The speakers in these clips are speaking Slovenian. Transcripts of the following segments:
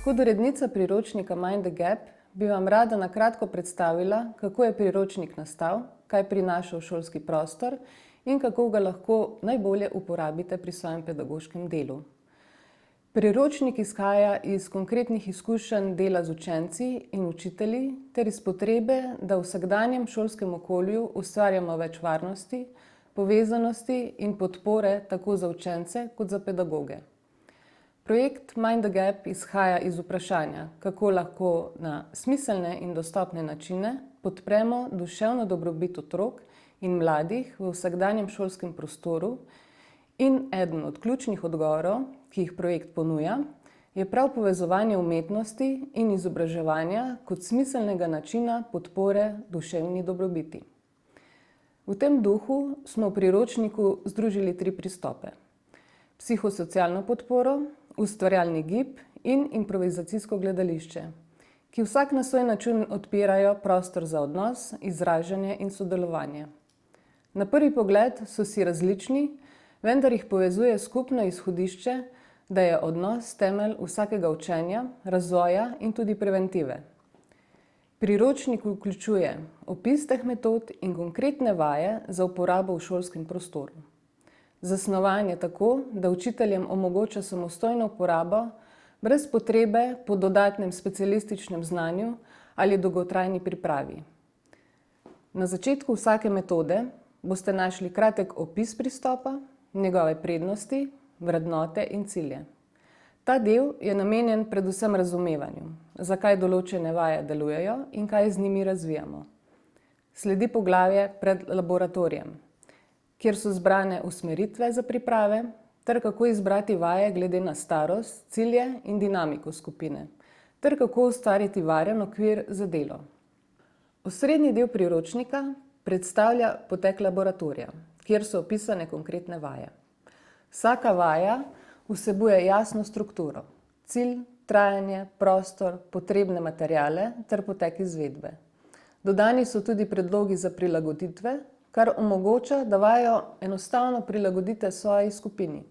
Kot urednica priročnika Mind the Gap bi vam rada na kratko predstavila, kako je priročnik nastal, kaj prinaša v šolski prostor in kako ga lahko najbolje uporabite pri svojem pedagoškem delu. Priročnik izhaja iz konkretnih izkušenj dela z učenci in učitelji ter iz potrebe, da v vsakdanjem šolskem okolju ustvarjamo več varnosti, povezanosti in podpore tako za učence kot za pedagoge. Projekt Mind the Gap izhaja iz vprašanja, kako lahko na smiselne in dostopne načine podpremo duševno dobrobit otrok in mladih v vsakdanjem šolskem prostoru, in eden od ključnih odgovorov, ki jih projekt ponuja, je prav povezovanje umetnosti in izobraževanja kot smiselnega načina podpore duševni dobrobiti. V tem duhu smo v priročniku združili 3 pristope: psihosocialno podporo, ustvarjalni gib in improvizacijsko gledališče, ki vsak na svoj način odpirajo prostor za odnos, izražanje in sodelovanje. Na prvi pogled so si različni, vendar jih povezuje skupno izhodišče, da je odnos temelj vsakega učenja, razvoja in tudi preventive. Priročnik vključuje opis teh metod in konkretne vaje za uporabo v šolskem prostoru. Zasnovan je tako, da učiteljem omogoča samostojno uporabo brez potrebe po dodatnem specialističnem znanju ali dolgotrajni pripravi. Na začetku vsake metode boste našli kratek opis pristopa, njegove prednosti, vrednote in cilje. Ta del je namenjen predvsem razumevanju, zakaj določene vaje delujejo in kaj z njimi razvijamo. Sledi poglavje pred laboratorijem, kjer so zbrane usmeritve za priprave ter kako izbrati vaje glede na starost, cilje in dinamiko skupine, ter kako ustvariti varen okvir za delo. Osrednji del priročnika predstavlja potek laboratorija, kjer so opisane konkretne vaje. Vsaka vaja vsebuje jasno strukturo, cilj, trajanje, prostor, potrebne materiale ter potek izvedbe. Dodani so tudi predlogi za prilagoditve, kar omogoča, da vajo enostavno prilagodite svoji skupini.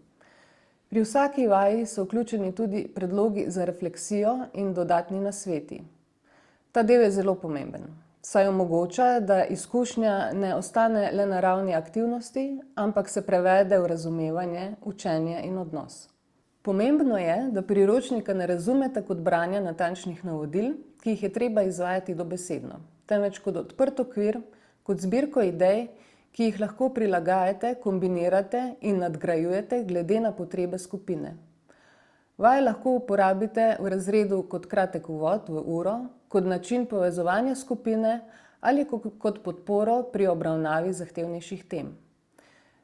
Pri vsaki vaji so vključeni tudi predlogi za refleksijo in dodatni nasveti. Ta del je zelo pomemben, saj omogoča, da izkušnja ne ostane le na ravni aktivnosti, ampak se prevede v razumevanje, učenje in odnos. Pomembno je, da priročnika ne razumete kot branja natančnih navodil, ki jih je treba izvajati dobesedno, temveč kot odprt okvir, kot zbirko idej, ki jih lahko prilagajate, kombinirate in nadgrajujete glede na potrebe skupine. Vaje lahko uporabite v razredu kot kratek uvod v uro, kot način povezovanja skupine ali kot podporo pri obravnavi zahtevnejših tem.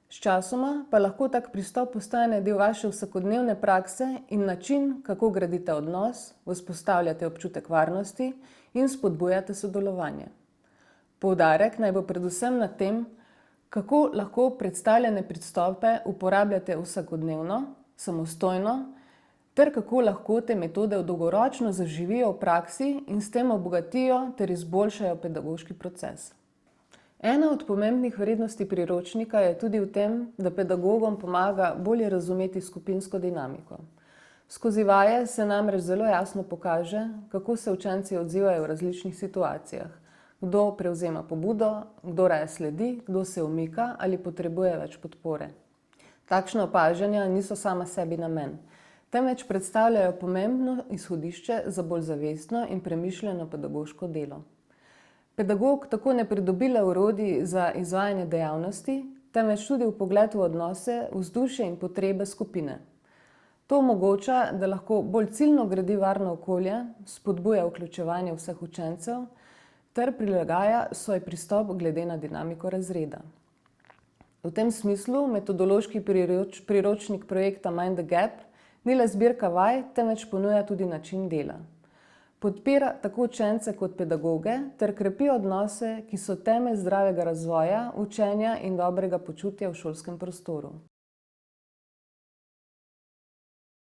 Sčasoma pa lahko tak pristop postane del vaše vsakodnevne prakse in način, kako gradite odnos, vzpostavljate občutek varnosti in spodbujate sodelovanje. Poudarek naj bo predvsem na tem, kako lahko predstavljene pristope uporabljate vsakodnevno, samostojno, ter kako lahko te metode dolgoročno zaživijo v praksi in s tem obogatijo ter izboljšajo pedagoški proces. Ena od pomembnih vrednosti priročnika je tudi v tem, da pedagogom pomaga bolje razumeti skupinsko dinamiko. Skozi vaje se namreč zelo jasno pokaže, kako se učenci odzivajo v različnih situacijah. Kdo prevzema pobudo, kdo raje sledi, kdo se umika ali potrebuje več podpore. Takšna opažanja niso sama sebi namen, temveč predstavljajo pomembno izhodišče za bolj zavestno in premišljeno pedagoško delo. Pedagog tako ne pridobi le orodij za izvajanje dejavnosti, temveč tudi vpogled v odnose, vzdušje in potrebe skupine. To omogoča, da lahko bolj ciljno gradi varno okolje, spodbuja vključevanje vseh učencev ter prilagaja svoj pristop glede na dinamiko razreda. V tem smislu metodološki priročnik projekta Mind the Gap ni le zbirka vaj, temveč ponuja tudi način dela. Podpira tako učence kot pedagoge ter krepi odnose, ki so temelj zdravega razvoja, učenja in dobrega počutja v šolskem prostoru.